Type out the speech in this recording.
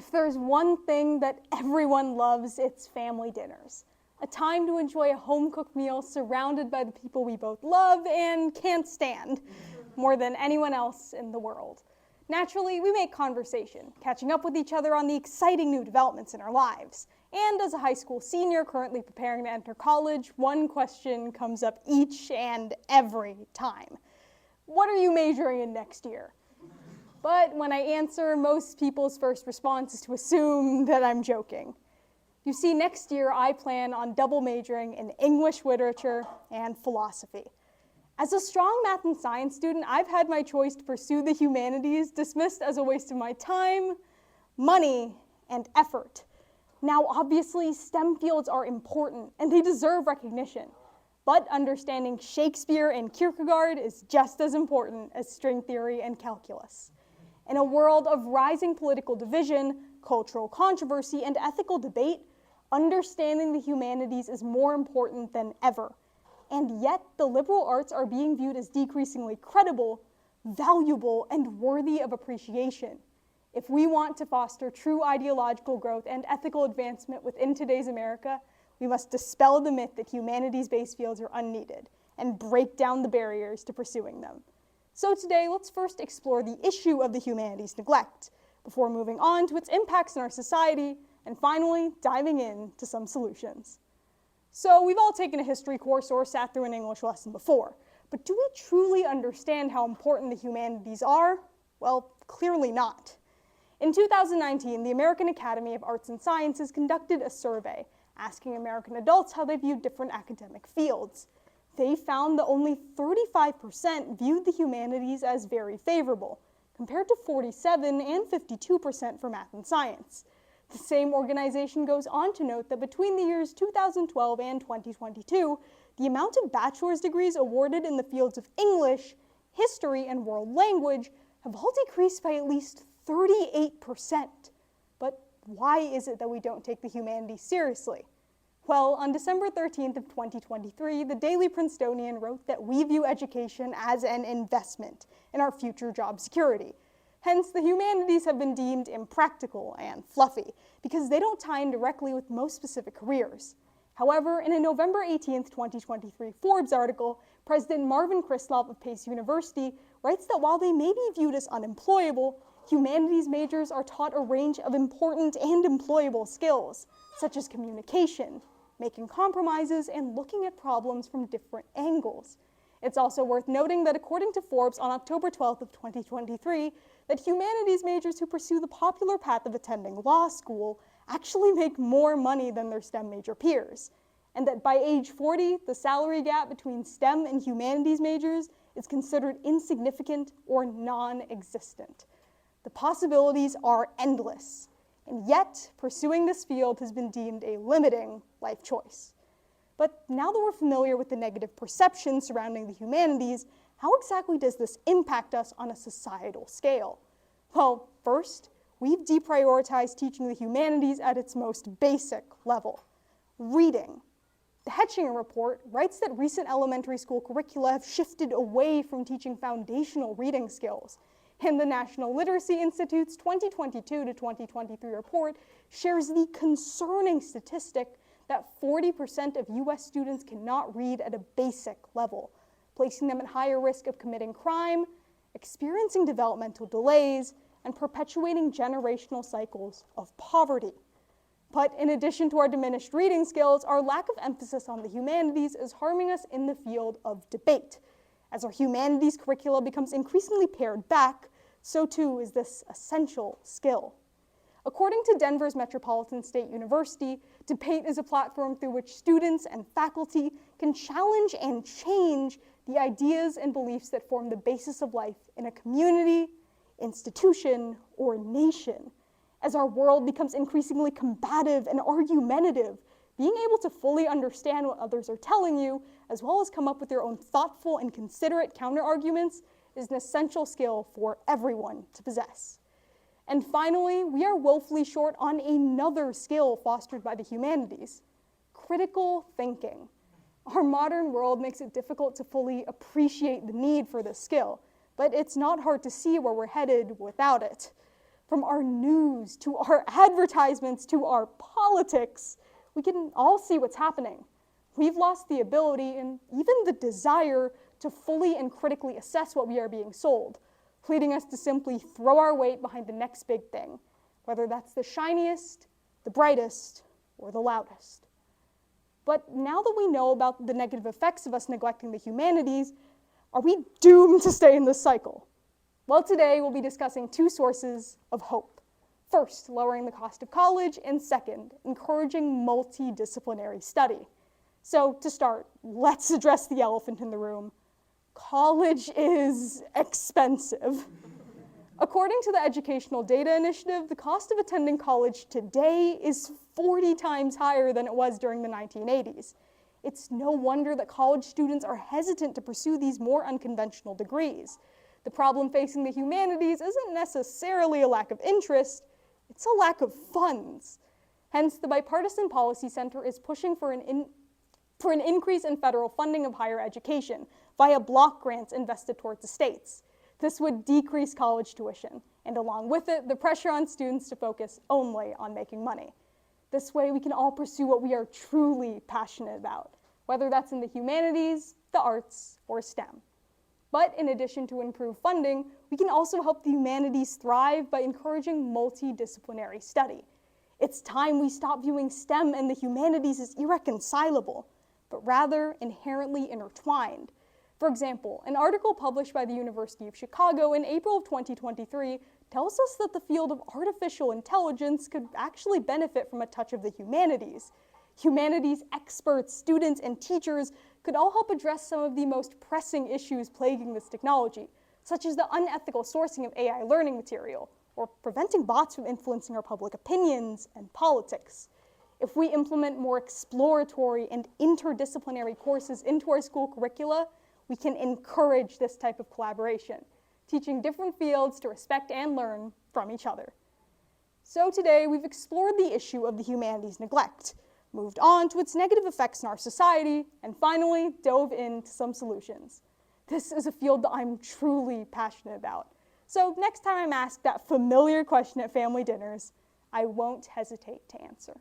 If there's one thing that everyone loves, it's family dinners. A time to enjoy a home-cooked meal surrounded by the people we both love and can't stand more than anyone else in the world. Naturally, we make conversation, catching up with each other on the exciting new developments in our lives. And as a high school senior currently preparing to enter college, one question comes up each and every time. What are you majoring in next year? But when I answer, most people's first response is to assume that I'm joking. You see, next year I plan on double majoring in English literature and philosophy. As a strong math and science student, I've had my choice to pursue the humanities dismissed as a waste of my time, money, and effort. Now, obviously, STEM fields are important and they deserve recognition. But understanding Shakespeare and Kierkegaard is just as important as string theory and calculus. In a world of rising political division, cultural controversy, and ethical debate, understanding the humanities is more important than ever. And yet, the liberal arts are being viewed as decreasingly credible, valuable, and worthy of appreciation. If we want to foster true ideological growth and ethical advancement within today's America, we must dispel the myth that humanities-based fields are unneeded and break down the barriers to pursuing them. So today, let's first explore the issue of the humanities neglect, before moving on to its impacts in our society, and finally, diving into some solutions. So we've all taken a history course or sat through an English lesson before, but do we truly understand how important the humanities are? Well, clearly not. In 2019, the American Academy of Arts and Sciences conducted a survey asking American adults how they viewed different academic fields. They found that only 35% viewed the humanities as very favorable, compared to 47% and 52% for math and science. The same organization goes on to note that between the years 2012 and 2022, the amount of bachelor's degrees awarded in the fields of English, history, and world language have all decreased by at least 38%. But why is it that we don't take the humanities seriously? Well, on December 13th of 2023, the Daily Princetonian wrote that we view education as an investment in our future job security. Hence, the humanities have been deemed impractical and fluffy because they don't tie in directly with most specific careers. However, in a November 18th, 2023 Forbes article, President Marvin Krislov of Pace University writes that while they may be viewed as unemployable, humanities majors are taught a range of important and employable skills, such as communication, making compromises, and looking at problems from different angles. It's also worth noting that according to Forbes on October 12th of 2023, that humanities majors who pursue the popular path of attending law school actually make more money than their STEM major peers, and that by age 40, the salary gap between STEM and humanities majors is considered insignificant or non-existent. The possibilities are endless, and yet pursuing this field has been deemed a limiting life choice. But now that we're familiar with the negative perception surrounding the humanities, how exactly does this impact us on a societal scale? Well, first, we've deprioritized teaching the humanities at its most basic level, reading. The Hetchinger Report writes that recent elementary school curricula have shifted away from teaching foundational reading skills, and the National Literacy Institute's 2022 to 2023 report shares the concerning statistic that 40% of US students cannot read at a basic level, placing them at higher risk of committing crime, experiencing developmental delays, and perpetuating generational cycles of poverty. But in addition to our diminished reading skills, our lack of emphasis on the humanities is harming us in the field of debate. As our humanities curricula becomes increasingly pared back, so too is this essential skill. According to Denver's Metropolitan State University, debate is a platform through which students and faculty can challenge and change the ideas and beliefs that form the basis of life in a community, institution, or nation. As our world becomes increasingly combative and argumentative, being able to fully understand what others are telling you, as well as come up with your own thoughtful and considerate counter-arguments, is an essential skill for everyone to possess. And finally, we are woefully short on another skill fostered by the humanities: critical thinking. Our modern world makes it difficult to fully appreciate the need for this skill, but it's not hard to see where we're headed without it. From our news, to our advertisements, to our politics, we can all see what's happening. We've lost the ability and even the desire to fully and critically assess what we are being sold, leading us to simply throw our weight behind the next big thing, whether that's the shiniest, the brightest, or the loudest. But now that we know about the negative effects of us neglecting the humanities, are we doomed to stay in this cycle? Well, today we'll be discussing two sources of hope. First, lowering the cost of college, and second, encouraging multidisciplinary study. So to start, let's address the elephant in the room. College is expensive. According to the Educational Data Initiative, the cost of attending college today is 40 times higher than it was during the 1980s. It's no wonder that college students are hesitant to pursue these more unconventional degrees. The problem facing the humanities isn't necessarily a lack of interest, it's a lack of funds. Hence, the Bipartisan Policy Center is pushing for an increase in federal funding of higher education via block grants invested towards the states. This would decrease college tuition, and along with it, the pressure on students to focus only on making money. This way, we can all pursue what we are truly passionate about, whether that's in the humanities, the arts, or STEM. But in addition to improved funding, we can also help the humanities thrive by encouraging multidisciplinary study. It's time we stop viewing STEM and the humanities as irreconcilable, but rather inherently intertwined. For example, an article published by the University of Chicago in April of 2023 tells us that the field of artificial intelligence could actually benefit from a touch of the humanities. Humanities experts, students, and teachers could all help address some of the most pressing issues plaguing this technology, such as the unethical sourcing of AI learning material, or preventing bots from influencing our public opinions and politics. If we implement more exploratory and interdisciplinary courses into our school curricula, we can encourage this type of collaboration, teaching different fields to respect and learn from each other. So today, we've explored the issue of the humanities neglect, moved on to its negative effects in our society, and finally dove into some solutions. This is a field that I'm truly passionate about. So next time I'm asked that familiar question at family dinners, I won't hesitate to answer.